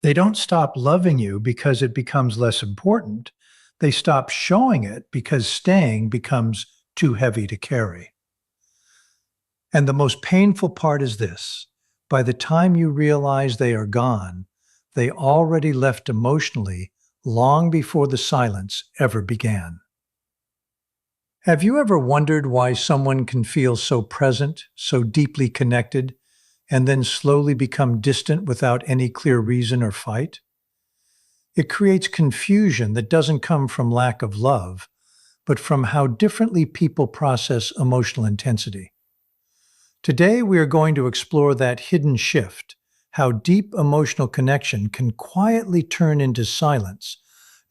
They don't stop loving you because it becomes less important. They stop showing it because staying becomes too heavy to carry. And the most painful part is this: by the time you realize they are gone, they already left emotionally long before the silence ever began. Have you ever wondered why someone can feel so present, so deeply connected, and then slowly become distant without any clear reason or fight? It creates confusion that doesn't come from lack of love, but from how differently people process emotional intensity. Today, we are going to explore that hidden shift, how deep emotional connection can quietly turn into silence,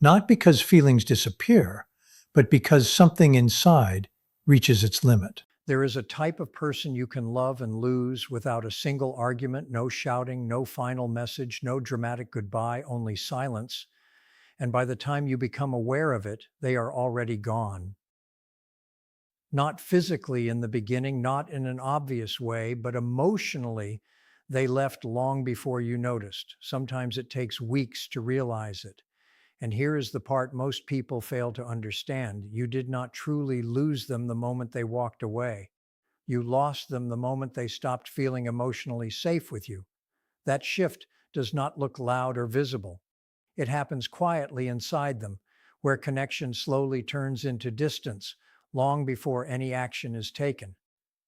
not because feelings disappear, but because something inside reaches its limit. There is a type of person you can love and lose without a single argument, no shouting, no final message, no dramatic goodbye, only silence. And by the time you become aware of it, they are already gone. Not physically in the beginning, not in an obvious way, but emotionally, they left long before you noticed. Sometimes it takes weeks to realize it. And here is the part most people fail to understand. You did not truly lose them the moment they walked away. You lost them the moment they stopped feeling emotionally safe with you. That shift does not look loud or visible. It happens quietly inside them, where connection slowly turns into distance long before any action is taken.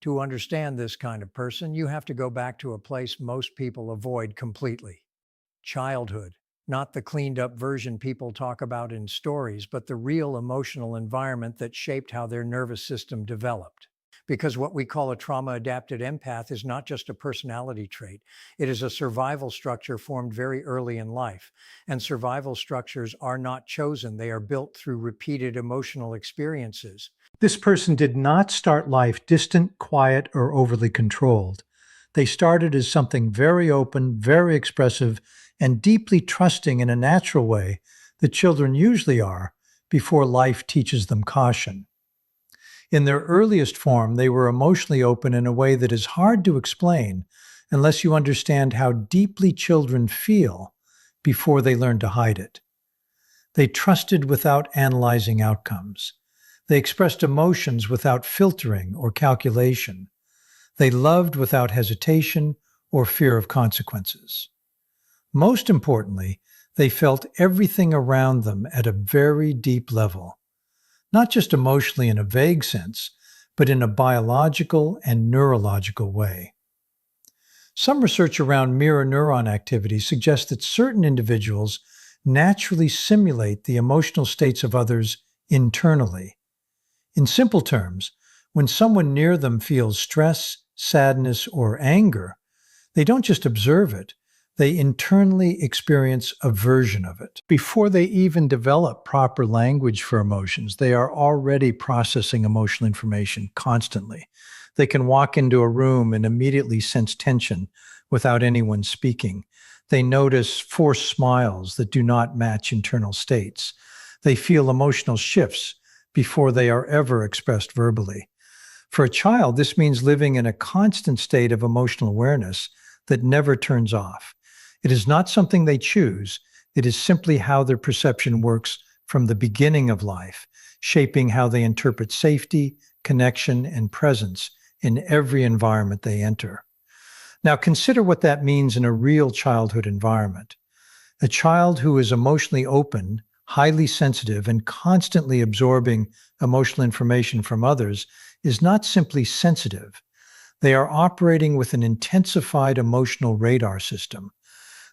To understand this kind of person, you have to go back to a place most people avoid completely: childhood. Not the cleaned up version people talk about in stories, but the real emotional environment that shaped how their nervous system developed. Because what we call a trauma adapted empath is not just a personality trait, it is a survival structure formed very early in life. And survival structures are not chosen, they are built through repeated emotional experiences. This person did not start life distant, quiet, or overly controlled. They started as something very open, very expressive, and deeply trusting in a natural way that children usually are before life teaches them caution. In their earliest form, they were emotionally open in a way that is hard to explain unless you understand how deeply children feel before they learn to hide it. They trusted without analyzing outcomes. They expressed emotions without filtering or calculation. They loved without hesitation or fear of consequences. Most importantly, they felt everything around them at a very deep level, not just emotionally in a vague sense, but in a biological and neurological way. Some research around mirror neuron activity suggests that certain individuals naturally simulate the emotional states of others internally. In simple terms, when someone near them feels stress, sadness, or anger, they don't just observe it, they internally experience a version of it. Before they even develop proper language for emotions, they are already processing emotional information constantly. They can walk into a room and immediately sense tension without anyone speaking. They notice forced smiles that do not match internal states. They feel emotional shifts before they are ever expressed verbally. For a child, this means living in a constant state of emotional awareness that never turns off. It is not something they choose. It is simply how their perception works from the beginning of life, shaping how they interpret safety, connection, and presence in every environment they enter. Now, consider what that means in a real childhood environment. A child who is emotionally open, highly sensitive, and constantly absorbing emotional information from others is not simply sensitive. They are operating with an intensified emotional radar system.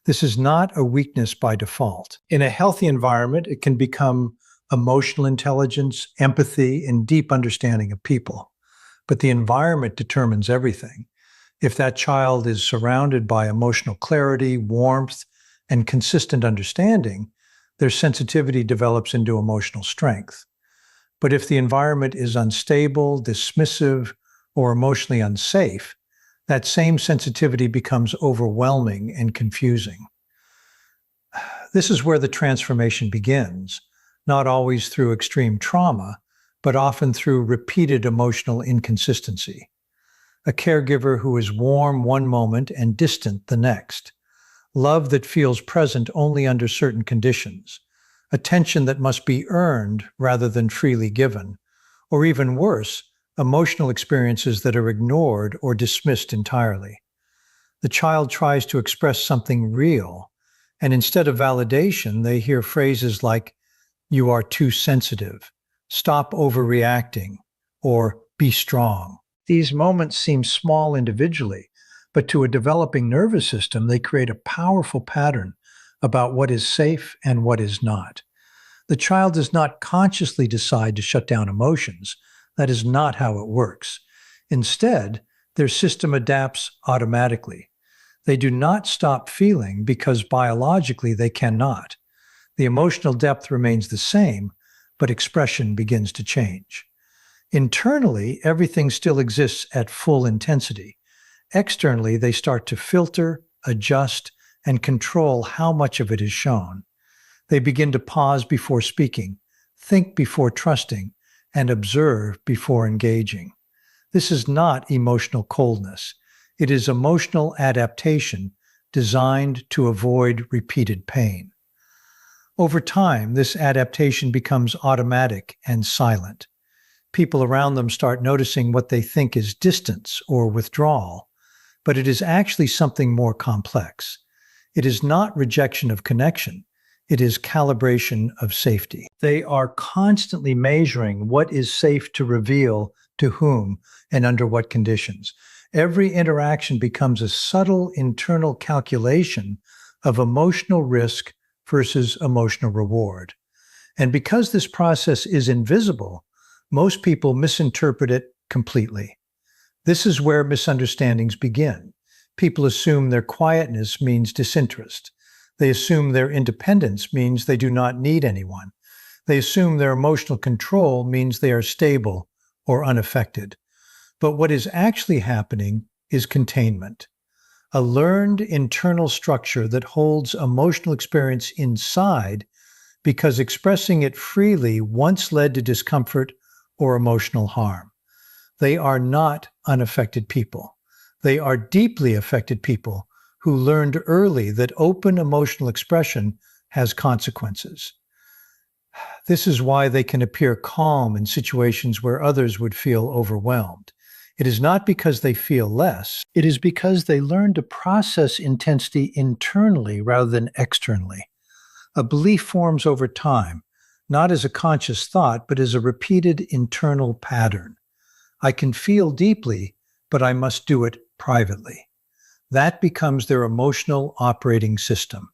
This is not a weakness by default. In a healthy environment, it can become emotional intelligence, empathy, and deep understanding of people. But the environment determines everything. If that child is surrounded by emotional clarity, warmth, and consistent understanding, their sensitivity develops into emotional strength. But if the environment is unstable, dismissive, or emotionally unsafe, that same sensitivity becomes overwhelming and confusing. This is where the transformation begins, not always through extreme trauma, but often through repeated emotional inconsistency. A caregiver who is warm one moment and distant the next. love that feels present only under certain conditions, attention that must be earned rather than freely given, or even worse, emotional experiences that are ignored or dismissed entirely. The child tries to express something real, and instead of validation, they hear phrases like, "You are too sensitive," "Stop overreacting," or "Be strong." These moments seem small individually, but to a developing nervous system, they create a powerful pattern about what is safe and what is not. The child does not consciously decide to shut down emotions. That is not how it works. Instead, their system adapts automatically. They do not stop feeling because biologically they cannot. The emotional depth remains the same, but expression begins to change. Internally, everything still exists at full intensity. Externally, they start to filter, adjust, and control how much of it is shown. They begin to pause before speaking, think before trusting, and observe before engaging. This is not emotional coldness. It is emotional adaptation designed to avoid repeated pain. Over time, this adaptation becomes automatic and silent. People around them start noticing what they think is distance or withdrawal, but it is actually something more complex. It is not rejection of connection. It is calibration of safety. They are constantly measuring what is safe to reveal to whom and under what conditions. Every interaction becomes a subtle internal calculation of emotional risk versus emotional reward. And because this process is invisible, most people misinterpret it completely. This is where misunderstandings begin. People assume their quietness means disinterest. They assume their independence means they do not need anyone. They assume their emotional control means they are stable or unaffected. But what is actually happening is containment, a learned internal structure that holds emotional experience inside because expressing it freely once led to discomfort or emotional harm. They are not unaffected people. They are deeply affected people who learned early that open emotional expression has consequences. This is why they can appear calm in situations where others would feel overwhelmed. It is not because they feel less. It is because they learn to process intensity internally rather than externally. A belief forms over time, not as a conscious thought, but as a repeated internal pattern. I can feel deeply, but I must do it privately. That becomes their emotional operating system.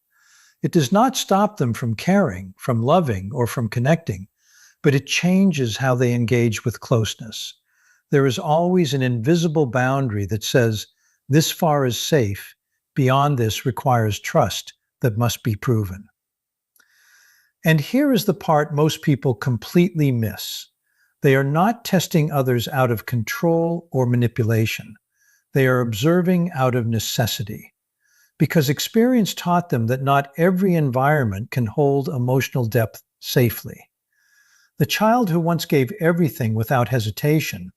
It does not stop them from caring, from loving, or from connecting, but it changes how they engage with closeness. There is always an invisible boundary that says, this far is safe, beyond this requires trust that must be proven. And here is the part most people completely miss. They are not testing others out of control or manipulation. They are observing out of necessity. Because experience taught them that not every environment can hold emotional depth safely. The child who once gave everything without hesitation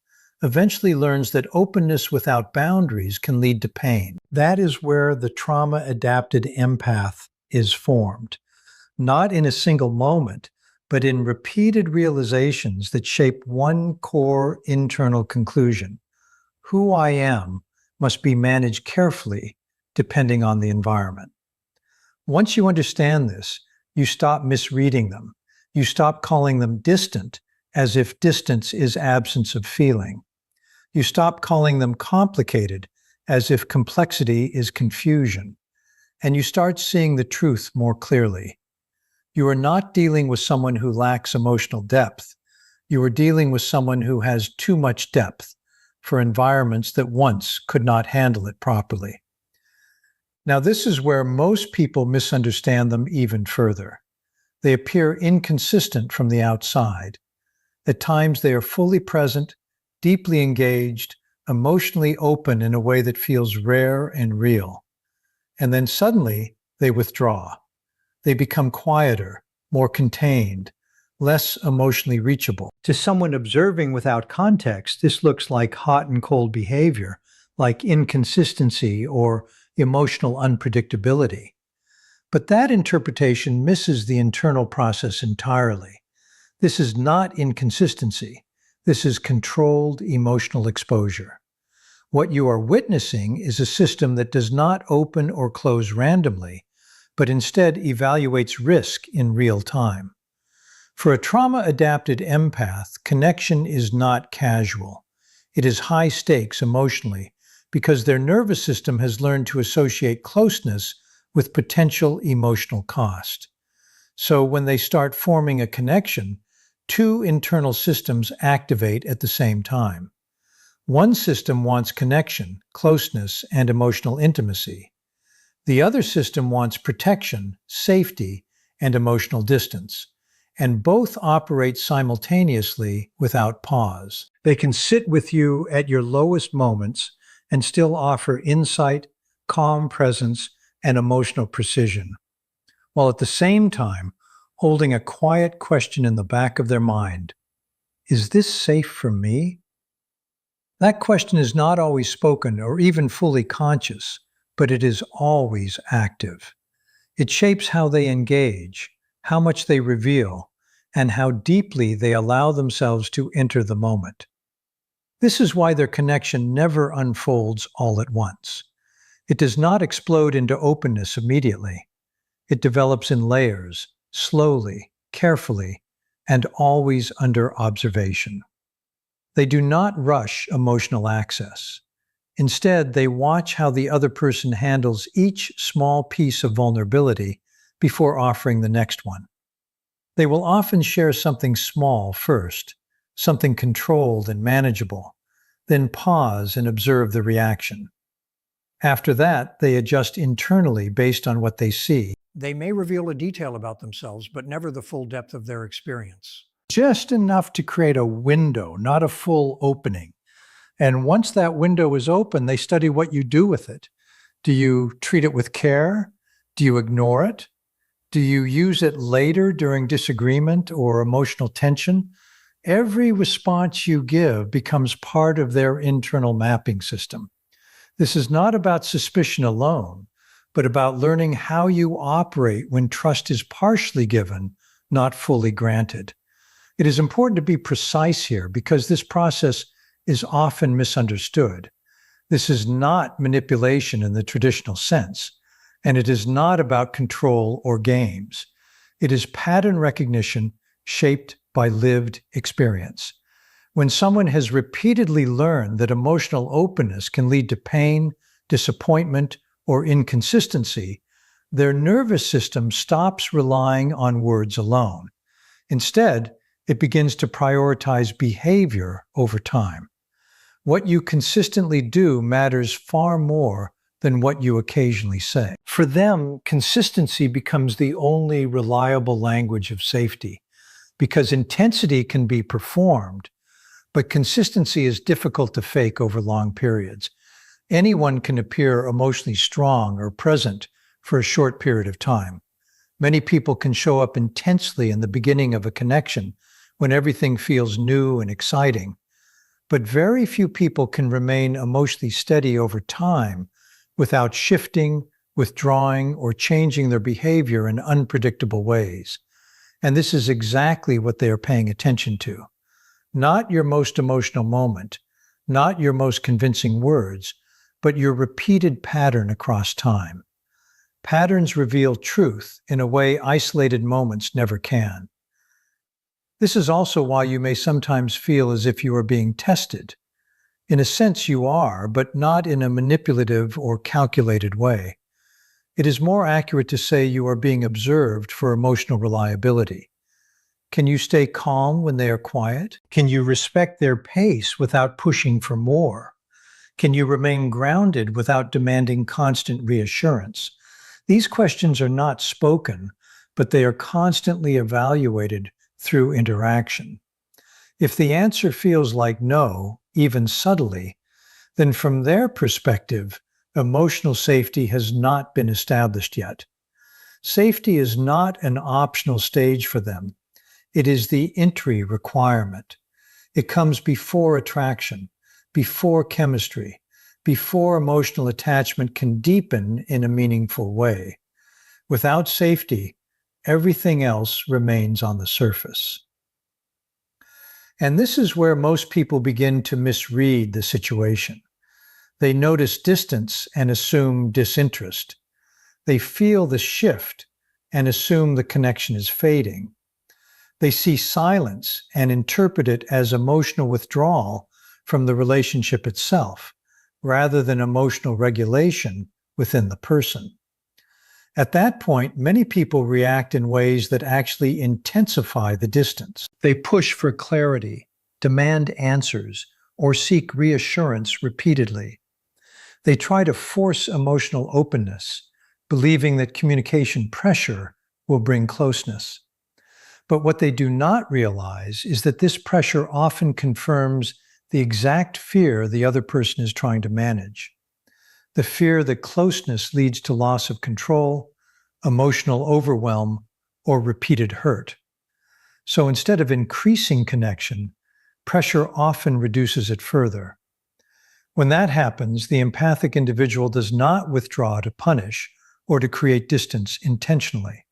eventually learns that openness without boundaries can lead to pain. That is where the trauma-adapted empath is formed, not in a single moment, but in repeated realizations that shape one core internal conclusion. Who I am must be managed carefully depending on the environment. Once you understand this, you stop misreading them. You stop calling them distant as if distance is absence of feeling. You stop calling them complicated as if complexity is confusion. And you start seeing the truth more clearly. You are not dealing with someone who lacks emotional depth. You are dealing with someone who has too much depth for environments that once could not handle it properly. Now, this is where most people misunderstand them even further. They appear inconsistent from the outside. At times, they are fully present, deeply engaged, emotionally open in a way that feels rare and real. And then suddenly, they withdraw. They become quieter, more contained, less emotionally reachable. To someone observing without context, this looks like hot and cold behavior, like inconsistency or emotional unpredictability. But that interpretation misses the internal process entirely. This is not inconsistency. This is controlled emotional exposure. What you are witnessing is a system that does not open or close randomly, but instead evaluates risk in real time. For a trauma-adapted empath, connection is not casual. It is high stakes emotionally because their nervous system has learned to associate closeness with potential emotional cost. So when they start forming a connection, two internal systems activate at the same time. One system wants connection, closeness, and emotional intimacy. The other system wants protection, safety, and emotional distance. And both operate simultaneously without pause. They can sit with you at your lowest moments and still offer insight, calm presence, and emotional precision, while at the same time holding a quiet question in the back of their mind. Is this safe for me? That question is not always spoken or even fully conscious, but it is always active. It shapes how they engage, how much they reveal, and how deeply they allow themselves to enter the moment. This is why their connection never unfolds all at once. It does not explode into openness immediately. It develops in layers, slowly, carefully, and always under observation. They do not rush emotional access. Instead, they watch how the other person handles each small piece of vulnerability before offering the next one. They will often share something small first, something controlled and manageable, then pause and observe the reaction. After that, they adjust internally based on what they see. They may reveal a detail about themselves, but never the full depth of their experience. Just enough to create a window, not a full opening. And once that window is open, they study what you do with it. Do you treat it with care? Do you ignore it? Do you use it later during disagreement or emotional tension? Every response you give becomes part of their internal mapping system. This is not about suspicion alone, but about learning how you operate when trust is partially given, not fully granted. It is important to be precise here because this process is often misunderstood. This is not manipulation in the traditional sense, and it is not about control or games. It is pattern recognition shaped by lived experience. When someone has repeatedly learned that emotional openness can lead to pain, disappointment, or inconsistency, their nervous system stops relying on words alone. Instead, it begins to prioritize behavior over time. What you consistently do matters far more than what you occasionally say. For them, consistency becomes the only reliable language of safety, because intensity can be performed, but consistency is difficult to fake over long periods. Anyone can appear emotionally strong or present for a short period of time. Many people can show up intensely in the beginning of a connection when everything feels new and exciting. But very few people can remain emotionally steady over time without shifting, withdrawing, or changing their behavior in unpredictable ways. And this is exactly what they are paying attention to. Not your most emotional moment, not your most convincing words, but your repeated pattern across time. Patterns reveal truth in a way isolated moments never can. This is also why you may sometimes feel as if you are being tested. In a sense, you are, but not in a manipulative or calculated way. It is more accurate to say you are being observed for emotional reliability. Can you stay calm when they are quiet? Can you respect their pace without pushing for more? Can you remain grounded without demanding constant reassurance? These questions are not spoken, but they are constantly evaluated through interaction. If the answer feels like no, even subtly, then from their perspective, emotional safety has not been established yet. Safety is not an optional stage for them. It is the entry requirement. It comes before attraction, before chemistry, before emotional attachment can deepen in a meaningful way. Without safety, everything else remains on the surface. And this is where most people begin to misread the situation. They notice distance and assume disinterest. They feel the shift and assume the connection is fading. They see silence and interpret it as emotional withdrawal from the relationship itself, rather than emotional regulation within the person. At that point, many people react in ways that actually intensify the distance. They push for clarity, demand answers, or seek reassurance repeatedly. They try to force emotional openness, believing that communication pressure will bring closeness. But what they do not realize is that this pressure often confirms the exact fear the other person is trying to manage. The fear that closeness leads to loss of control, emotional overwhelm, or repeated hurt. So instead of increasing connection, pressure often reduces it further. When that happens, the empathic individual does not withdraw to punish or to create distance intentionally.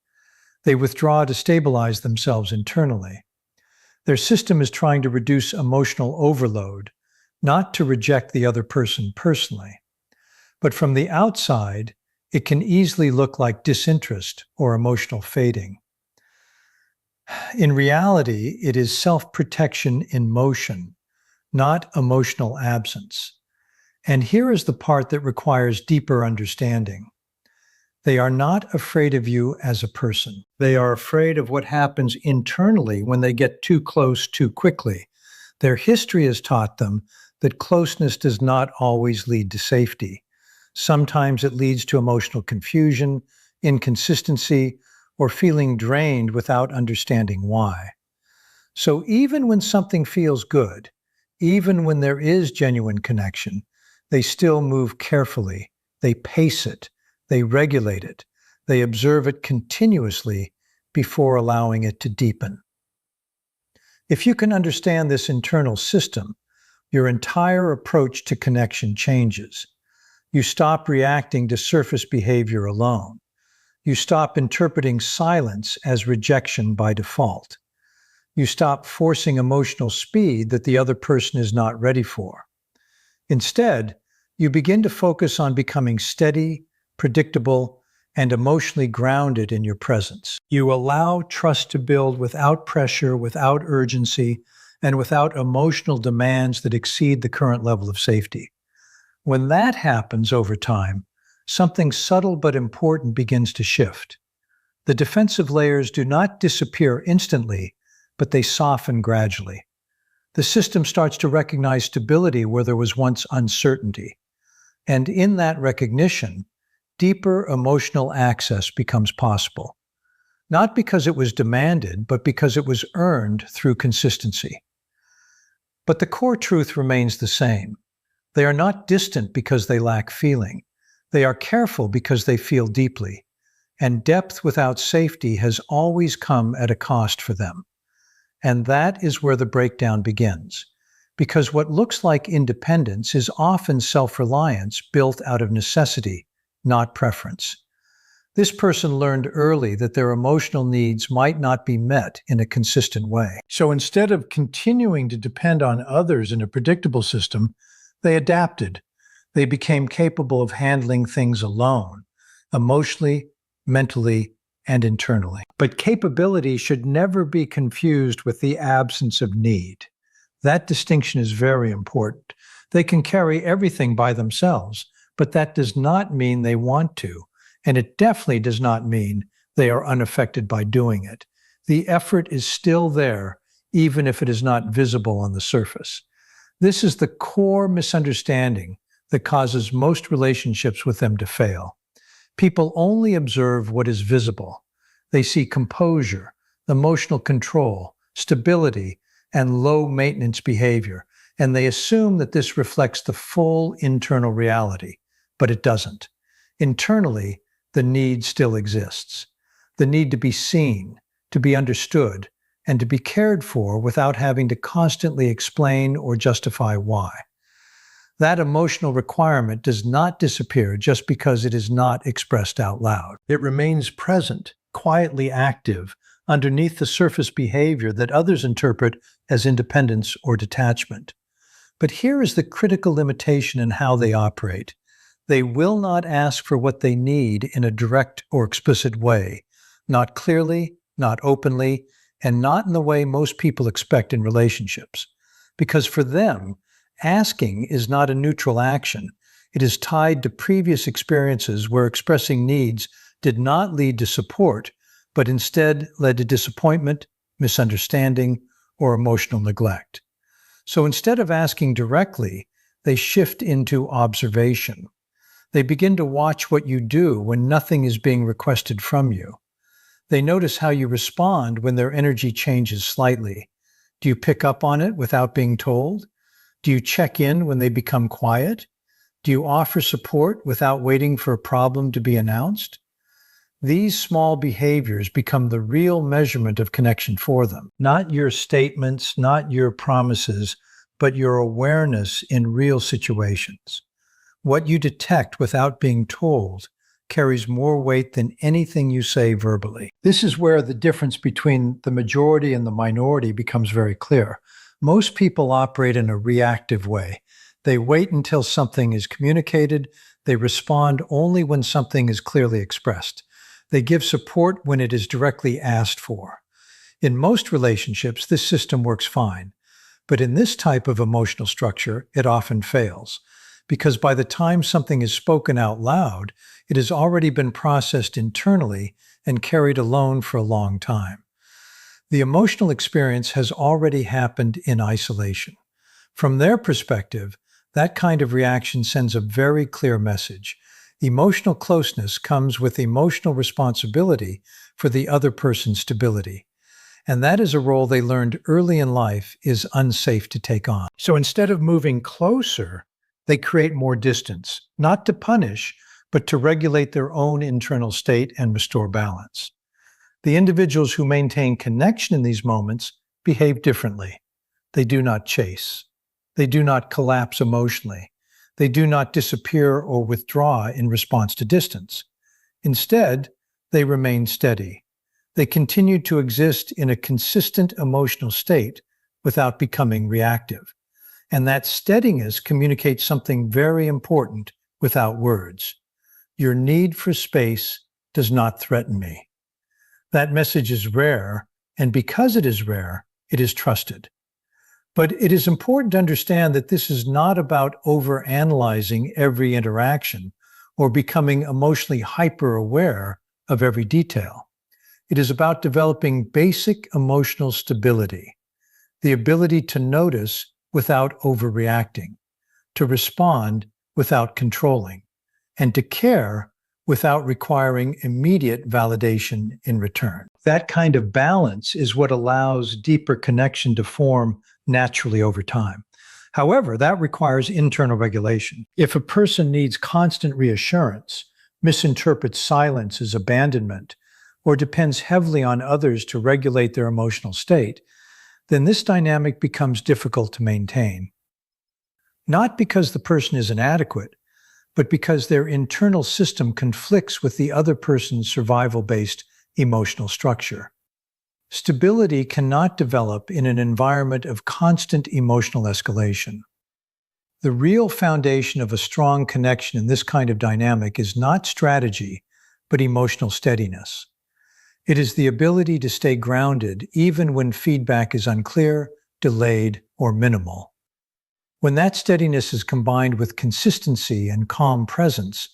They withdraw to stabilize themselves internally. Their system is trying to reduce emotional overload, not to reject the other person personally. But from the outside, it can easily look like disinterest or emotional fading. In reality, it is self-protection in motion, not emotional absence. And here is the part that requires deeper understanding. They are not afraid of you as a person. They are afraid of what happens internally when they get too close too quickly. Their history has taught them that closeness does not always lead to safety. Sometimes it leads to emotional confusion, inconsistency, or feeling drained without understanding why. So even when something feels good, even when there is genuine connection, they still move carefully. They pace it. They regulate it. They observe it continuously before allowing it to deepen. If you can understand this internal system, your entire approach to connection changes. You stop reacting to surface behavior alone. You stop interpreting silence as rejection by default. You stop forcing emotional speed that the other person is not ready for. Instead, you begin to focus on becoming steady, predictable, and emotionally grounded in your presence. You allow trust to build without pressure, without urgency, and without emotional demands that exceed the current level of safety. When that happens over time, something subtle but important begins to shift. The defensive layers do not disappear instantly, but they soften gradually. The system starts to recognize stability where there was once uncertainty. And in that recognition, deeper emotional access becomes possible. Not because it was demanded, but because it was earned through consistency. But the core truth remains the same. They are not distant because they lack feeling. They are careful because they feel deeply. And depth without safety has always come at a cost for them. And that is where the breakdown begins. Because what looks like independence is often self-reliance built out of necessity, not preference. This person learned early that their emotional needs might not be met in a consistent way. So instead of continuing to depend on others in a predictable system, they adapted. They became capable of handling things alone, emotionally, mentally, and internally. But capability should never be confused with the absence of need. That distinction is very important. They can carry everything by themselves, but that does not mean they want to, and it definitely does not mean they are unaffected by doing it. The effort is still there, even if it is not visible on the surface. This is the core misunderstanding that causes most relationships with them to fail. People only observe what is visible. They see composure, emotional control, stability, and low-maintenance behavior, and they assume that this reflects the full internal reality, but it doesn't. Internally, the need still exists. The need to be seen, to be understood, and to be cared for without having to constantly explain or justify why. That emotional requirement does not disappear just because it is not expressed out loud. It remains present, quietly active, underneath the surface behavior that others interpret as independence or detachment. But here is the critical limitation in how they operate. They will not ask for what they need in a direct or explicit way, not clearly, not openly, and not in the way most people expect in relationships. Because for them, asking is not a neutral action. It is tied to previous experiences where expressing needs did not lead to support, but instead led to disappointment, misunderstanding, or emotional neglect. So instead of asking directly, they shift into observation. They begin to watch what you do when nothing is being requested from you. They notice how you respond when their energy changes slightly. Do you pick up on it without being told? Do you check in when they become quiet? Do you offer support without waiting for a problem to be announced? These small behaviors become the real measurement of connection for them. Not your statements, not your promises, but your awareness in real situations. What you detect without being told carries more weight than anything you say verbally. This is where the difference between the majority and the minority becomes very clear. Most people operate in a reactive way. They wait until something is communicated. They respond only when something is clearly expressed. They give support when it is directly asked for. In most relationships, this system works fine. But in this type of emotional structure, it often fails. Because by the time something is spoken out loud, it has already been processed internally and carried alone for a long time. The emotional experience has already happened in isolation. From their perspective, that kind of reaction sends a very clear message. Emotional closeness comes with emotional responsibility for the other person's stability. And that is a role they learned early in life is unsafe to take on. So instead of moving closer, they create more distance, not to punish, but to regulate their own internal state and restore balance. The individuals who maintain connection in these moments behave differently. They do not chase. They do not collapse emotionally. They do not disappear or withdraw in response to distance. Instead, they remain steady. They continue to exist in a consistent emotional state without becoming reactive. And that steadiness communicates something very important without words. Your need for space does not threaten me. That message is rare, and because it is rare, it is trusted. But it is important to understand that this is not about overanalyzing every interaction or becoming emotionally hyper-aware of every detail. It is about developing basic emotional stability, the ability to notice without overreacting, to respond without controlling, and to care without requiring immediate validation in return. That kind of balance is what allows deeper connection to form naturally over time. However, that requires internal regulation. If a person needs constant reassurance, misinterprets silence as abandonment, or depends heavily on others to regulate their emotional state, then this dynamic becomes difficult to maintain. Not because the person is inadequate, but because their internal system conflicts with the other person's survival-based emotional structure. Stability cannot develop in an environment of constant emotional escalation. The real foundation of a strong connection in this kind of dynamic is not strategy, but emotional steadiness. It is the ability to stay grounded even when feedback is unclear, delayed, or minimal. When that steadiness is combined with consistency and calm presence,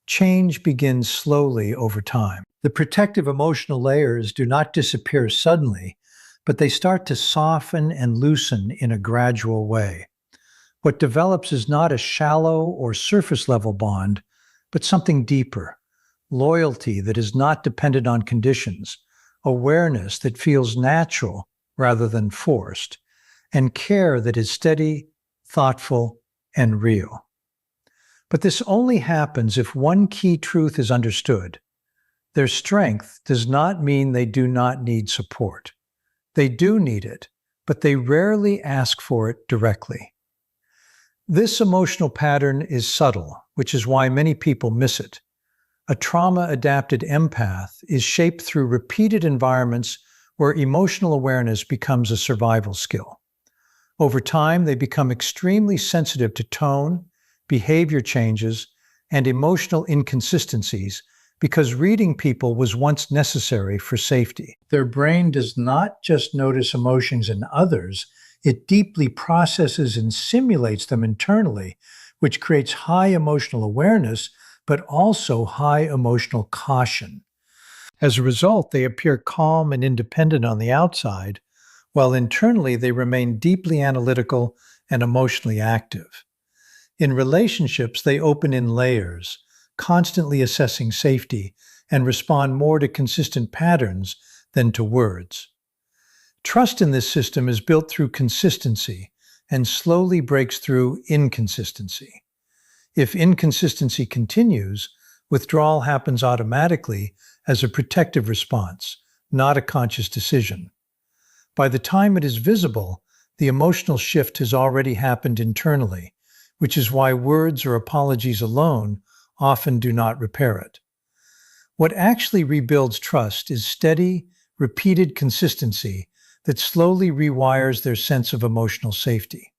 change begins slowly over time. The protective emotional layers do not disappear suddenly, but they start to soften and loosen in a gradual way. What develops is not a shallow or surface-level bond, but something deeper. Loyalty that is not dependent on conditions, awareness that feels natural rather than forced, and care that is steady, thoughtful, and real. But this only happens if one key truth is understood. Their strength does not mean they do not need support. They do need it, but they rarely ask for it directly. This emotional pattern is subtle, which is why many people miss it. A trauma-adapted empath is shaped through repeated environments where emotional awareness becomes a survival skill. Over time, they become extremely sensitive to tone, behavior changes, and emotional inconsistencies because reading people was once necessary for safety. Their brain does not just notice emotions in others, it deeply processes and simulates them internally, which creates high emotional awareness, but also high emotional caution. As a result, they appear calm and independent on the outside, while internally they remain deeply analytical and emotionally active. In relationships, they open in layers, constantly assessing safety, and respond more to consistent patterns than to words. Trust in this system is built through consistency and slowly breaks through inconsistency. If inconsistency continues, withdrawal happens automatically as a protective response, not a conscious decision. By the time it is visible, the emotional shift has already happened internally, which is why words or apologies alone often do not repair it. What actually rebuilds trust is steady, repeated consistency that slowly rewires their sense of emotional safety.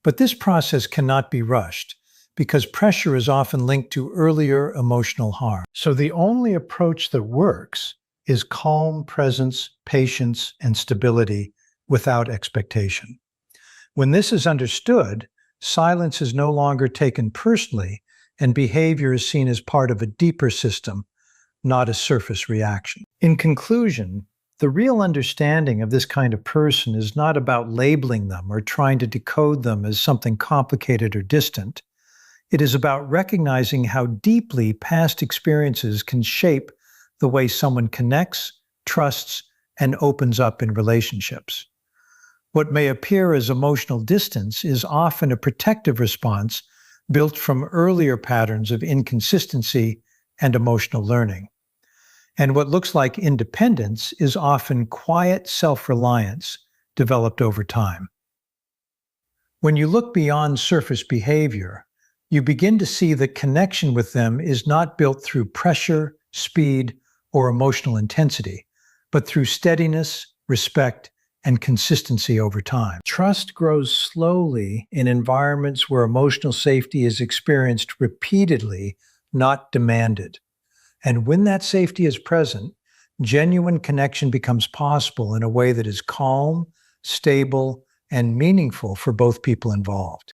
But this process cannot be rushed because pressure is often linked to earlier emotional harm. So the only approach that works is calm presence, patience, and stability without expectation. When this is understood, silence is no longer taken personally, and behavior is seen as part of a deeper system, not a surface reaction. In conclusion, the real understanding of this kind of person is not about labeling them or trying to decode them as something complicated or distant. It is about recognizing how deeply past experiences can shape the way someone connects, trusts, and opens up in relationships. What may appear as emotional distance is often a protective response built from earlier patterns of inconsistency and emotional learning. And what looks like independence is often quiet self-reliance developed over time. When you look beyond surface behavior, you begin to see that connection with them is not built through pressure, speed, or emotional intensity, but through steadiness, respect, and consistency over time. Trust grows slowly in environments where emotional safety is experienced repeatedly, not demanded. And when that safety is present, genuine connection becomes possible in a way that is calm, stable, and meaningful for both people involved.